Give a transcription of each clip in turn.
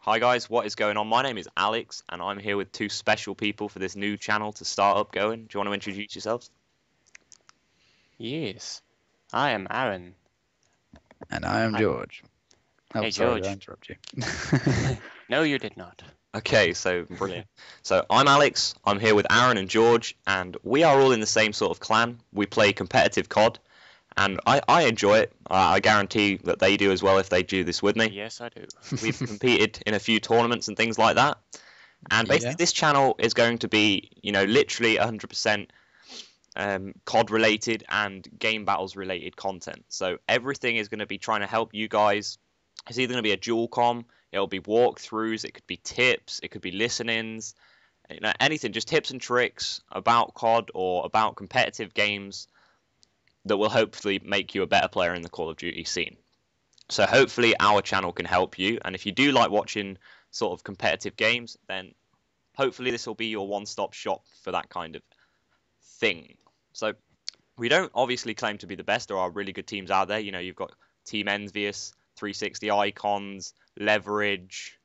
Hi guys, what is going on? My name is Alex, and I'm here with two special people for this new channel to start up going. Do you want to introduce yourselves? Yes, I am Aaron. And I am Hi. George. Oh, Hey, sorry, did I George. interrupt you? No, you did not. Okay, so brilliant. So I'm Alex, I'm here with Aaron and George, and we are all in the same sort of clan. We play competitive COD, and I enjoy it. I guarantee that they do as well if they do this with me. Yes, I do. We've competed in a few tournaments and things like that. And basically Yeah. this channel is going to be, literally 100% COD related and game battles related content. So everything is going to be trying to help you guys. It's either going to be a dual com, it'll be walkthroughs, it could be tips, it could be listenings, anything, just tips and tricks about COD or about competitive games that will hopefully make you a better player in the Call of Duty scene. So hopefully our channel can help you, and if you do like watching sort of competitive games, then hopefully this will be your one-stop shop for that kind of thing. So we don't obviously claim to be the best. There are really good teams out there. You've got Team Envious, 360 Icons, Leverage.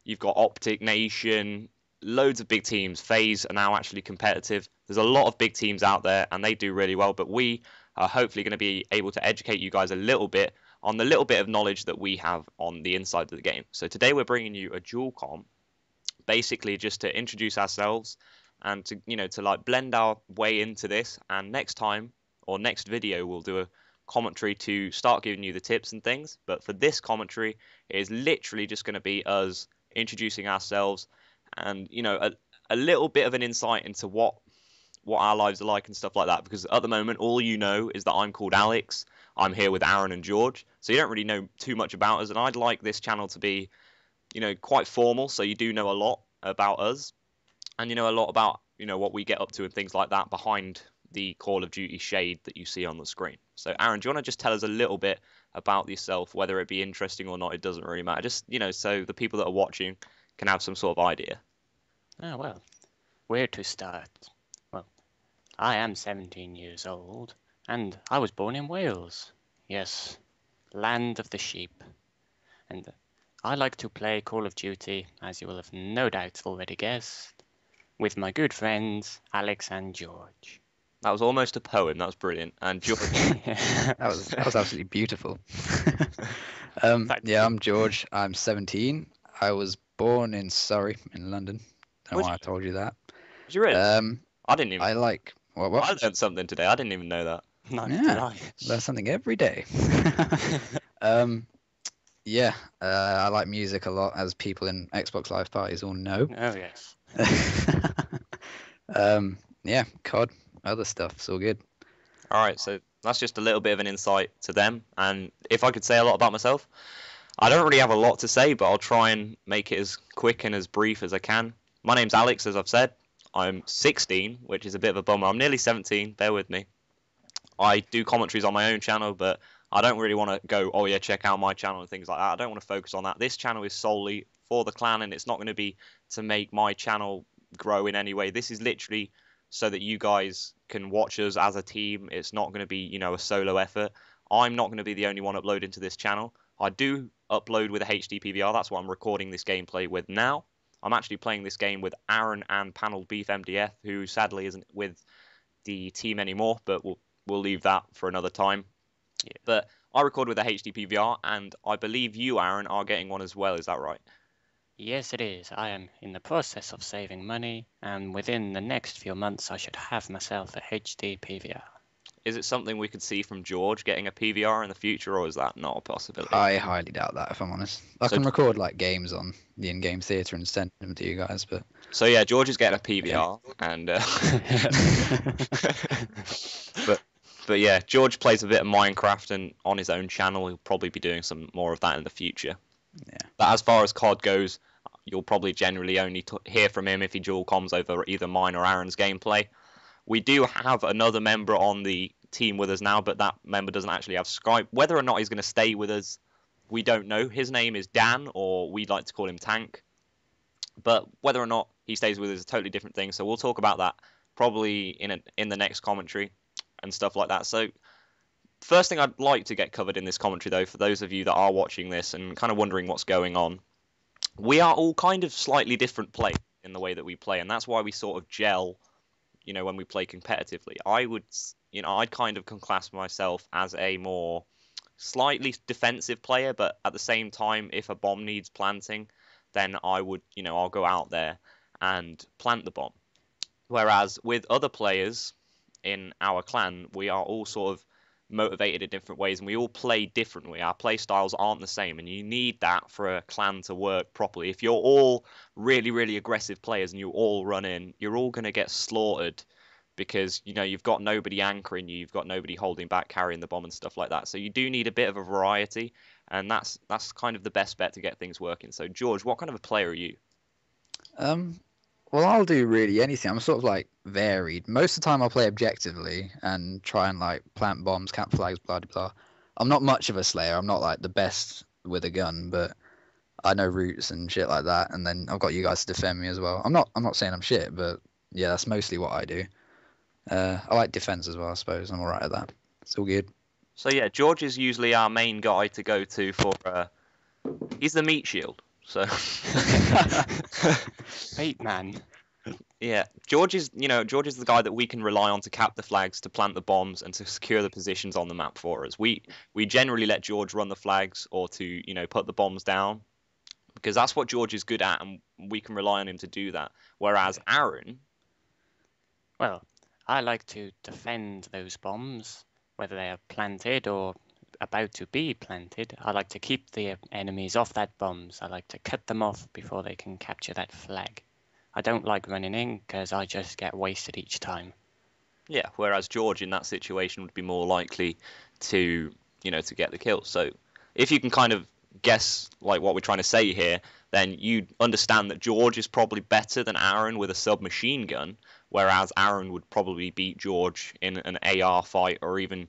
You've got Optic Nation. Loads of big teams. FaZe are now actually competitive. There's a lot of big teams out there, and they do really well. But we are hopefully going to be able to educate you guys a little bit on the little bit of knowledge that we have on the inside of the game. So today we're bringing you a dual com, basically just to introduce ourselves and to like blend our way into this. And next time or next video we'll do a commentary to start giving you the tips and things. But for this commentary, it is literally just going to be us introducing ourselves and a little bit of an insight into what our lives are like and stuff like that. Because at the moment, all you know is that I'm called Alex. I'm here with Aaron and George, so you don't really know too much about us. And I'd like this channel to be quite formal, so you do know a lot about us, and you know a lot about what we get up to and things like that behind the Call of Duty shade that you see on the screen. So Aaron, do you want to just tell us a little bit about yourself, whether it be interesting or not? It doesn't really matter. Just so the people that are watching can have some sort of idea. Oh, well, where to start? Well, I am 17 years old, and I was born in Wales. Yes, land of the sheep. And I like to play Call of Duty, as you will have no doubt already guessed, with my good friends Alex and George. That was almost a poem. That was brilliant. And George, That was absolutely beautiful. Yeah, I'm George. I'm 17. I was born in Surrey, in London. Don't know why I told you that. was you really? I didn't even. I like what? I learned something today. I didn't even know that. Neither did Yeah, I. learn something every day. Yeah, I like music a lot, as people in Xbox Live parties all know. Oh, yes. Yeah, COD, other stuff, it's all good. All right, so that's just a little bit of an insight to them. And if I could say a lot about myself, I don't really have a lot to say, but I'll try and make it as quick and as brief as I can. My name's Alex, as I've said. I'm 16, which is a bit of a bummer. I'm nearly 17, bear with me. I do commentaries on my own channel, but I don't really want to go, oh yeah, check out my channel and things like that. I don't want to focus on that. This channel is solely for the clan, and it's not going to be to make my channel grow in any way. This is literally so that you guys can watch us as a team. It's not going to be, a solo effort. I'm not going to be the only one uploading to this channel. I do upload with a HD PVR. That's what I'm recording this gameplay with now. I'm actually playing this game with Aaron and Panel Beef MDF, who sadly isn't with the team anymore, but we'll leave that for another time. Yeah. But I record with a HD PVR, and I believe you, Aaron, are getting one as well. Is that right? Yes, it is. I am in the process of saving money, and within the next few months I should have myself a HD PVR. Is it something we could see from George getting a PVR in the future, or is that not a possibility? I highly doubt that, if I'm honest. I can record like games on the in-game theatre and send them to you guys, but... So yeah, George is getting a PVR, and... But yeah, George plays a bit of Minecraft, and on his own channel he'll probably be doing some more of that in the future. Yeah. But as far as COD goes, you'll probably generally only hear from him if he dual comms over either mine or Aaron's gameplay. We do have another member on the team with us now, but that member doesn't actually have Skype. Whether or not he's going to stay with us, we don't know. His name is Dan, or we'd like to call him Tank. But whether or not he stays with us is a totally different thing, so we'll talk about that probably in the next commentary and stuff like that. So first thing I'd like to get covered in this commentary, though, for those of you that are watching this and kind of wondering what's going on, we are all kind of slightly different players in the way that we play, and that's why we sort of gel, when we play competitively. I'd kind of can class myself as a more slightly defensive player, but at the same time, if a bomb needs planting, then I'll go out there and plant the bomb. Whereas with other players in our clan, we are all sort of motivated in different ways and we all play differently. Our play styles aren't the same, and you need that for a clan to work properly. If you're all really, really aggressive players and you all run in, you're all going to get slaughtered because you've got nobody anchoring you, you've got nobody holding back, carrying the bomb and stuff like that. So you do need a bit of a variety, and that's kind of the best bet to get things working. So George, what kind of a player are you? Well, I'll do really anything. I'm sort of like varied. Most of the time I'll play objectively and try and like plant bombs, camp flags, blah blah blah. I'm not much of a slayer. I'm not like the best with a gun, but I know routes and shit like that. And then I've got you guys to defend me as well. I'm not saying I'm shit, but yeah, that's mostly what I do. I like defense as well, I suppose. I'm alright at that. It's all good. So yeah, George is usually our main guy to go to for. He's the meat shield. So. Wait, man. Yeah, George is the guy that we can rely on to cap the flags, to plant the bombs, and to secure the positions on the map for us. We generally let George run the flags or to put the bombs down, because that's what George is good at, and we can rely on him to do that. Whereas Aaron, well, I like to defend those bombs, whether they are planted or about to be planted. I like to keep the enemies off that bombs. I like to cut them off before they can capture that flag. I don't like running in because I just get wasted each time. Yeah, whereas George in that situation would be more likely to get the kill. So if you can kind of guess like what we're trying to say here, then you understand that George is probably better than Aaron with a submachine gun, whereas Aaron would probably beat George in an AR fight, or even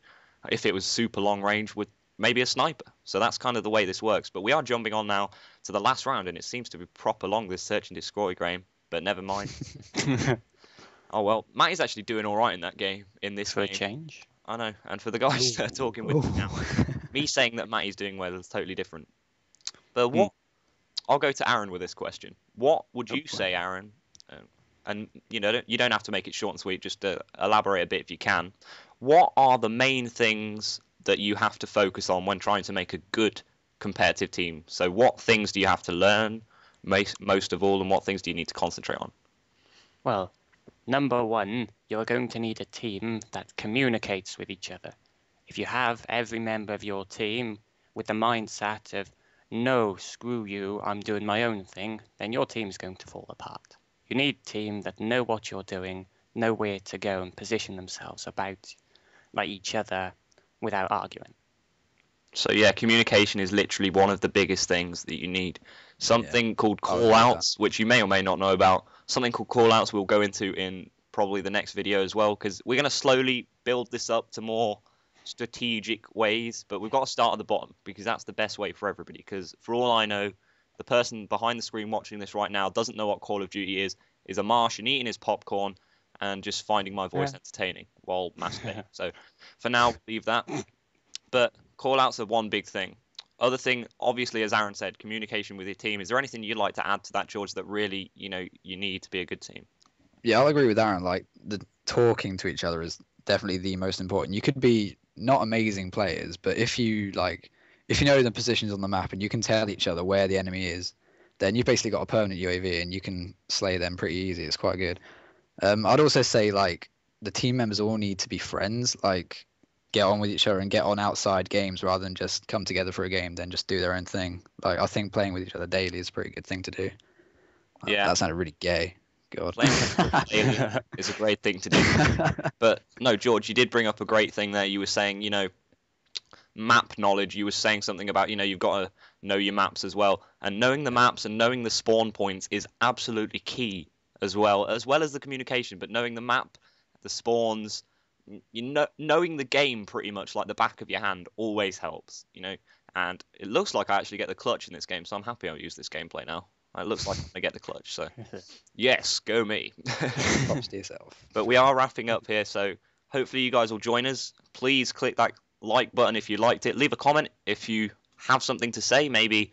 if it was super long range with maybe a sniper. So that's kind of the way this works. But we are jumping on now to the last round, and it seems to be proper long, this search and destroy game, but never mind. Oh well, Matty's actually doing all right in that game, in this for game. A change. I know, and for the guys that are talking with me now, me saying that Matty's doing well is totally different. But I'll go to Aaron with this question. What would you say, Aaron? And you don't have to make it short and sweet, just elaborate a bit if you can. What are the main things that you have to focus on when trying to make a good competitive team? So what things do you have to learn most of all, and what things do you need to concentrate on? Well, number one, you're going to need a team that communicates with each other. If you have every member of your team with the mindset of, no, screw you, I'm doing my own thing, then your team's going to fall apart. You need a team that know what you're doing, know where to go and position themselves about like each other without arguing. So yeah, communication is literally one of the biggest things that you need. Something called call-outs, which you may or may not know about. Something called call-outs we'll go into in probably the next video as well, because we're going to slowly build this up to more strategic ways, but we've got to start at the bottom, because that's the best way for everybody. Because for all I know, the person behind the screen watching this right now doesn't know what Call of Duty is a Martian eating his popcorn and just finding my voice entertaining while masturbating. So for now, leave that. But call-outs are one big thing. Other thing, obviously, as Aaron said, communication with your team. Is there anything you'd like to add to that, George, that really, you need to be a good team? Yeah, I'll agree with Aaron. Like, the talking to each other is definitely the most important. You could be not amazing players, but if you know the positions on the map and you can tell each other where the enemy is, then you've basically got a permanent UAV and you can slay them pretty easy. It's quite good. I'd also say like the team members all need to be friends, like get on with each other and get on outside games rather than just come together for a game, then just do their own thing. Like I think playing with each other daily is a pretty good thing to do. Yeah. That sounded really gay. God. Playing daily is a great thing to do. But no, George, you did bring up a great thing there. You were saying, map knowledge. You were saying something about, you've got to know your maps as well. And knowing the maps and knowing the spawn points is absolutely key as well as the communication. But knowing the map, the spawns, knowing the game pretty much like the back of your hand always helps, And it looks like I actually get the clutch in this game, so I'm happy I'll use this gameplay now. It looks like I get the clutch, so yes, go me. Props to yourself. But we are wrapping up here, so hopefully you guys will join us. Please click that like button if you liked it. Leave a comment if you have something to say. Maybe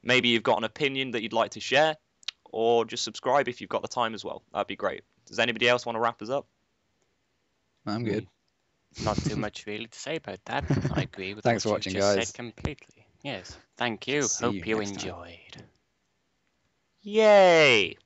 maybe you've got an opinion that you'd like to share, or just subscribe if you've got the time as well. That'd be great. Does anybody else want to wrap us up? I'm good. Not too much really to say about that. I agree with Thanks what for you watching, just guys. said completely. Yes, thank you. See Hope you you next time. enjoyed. Yay!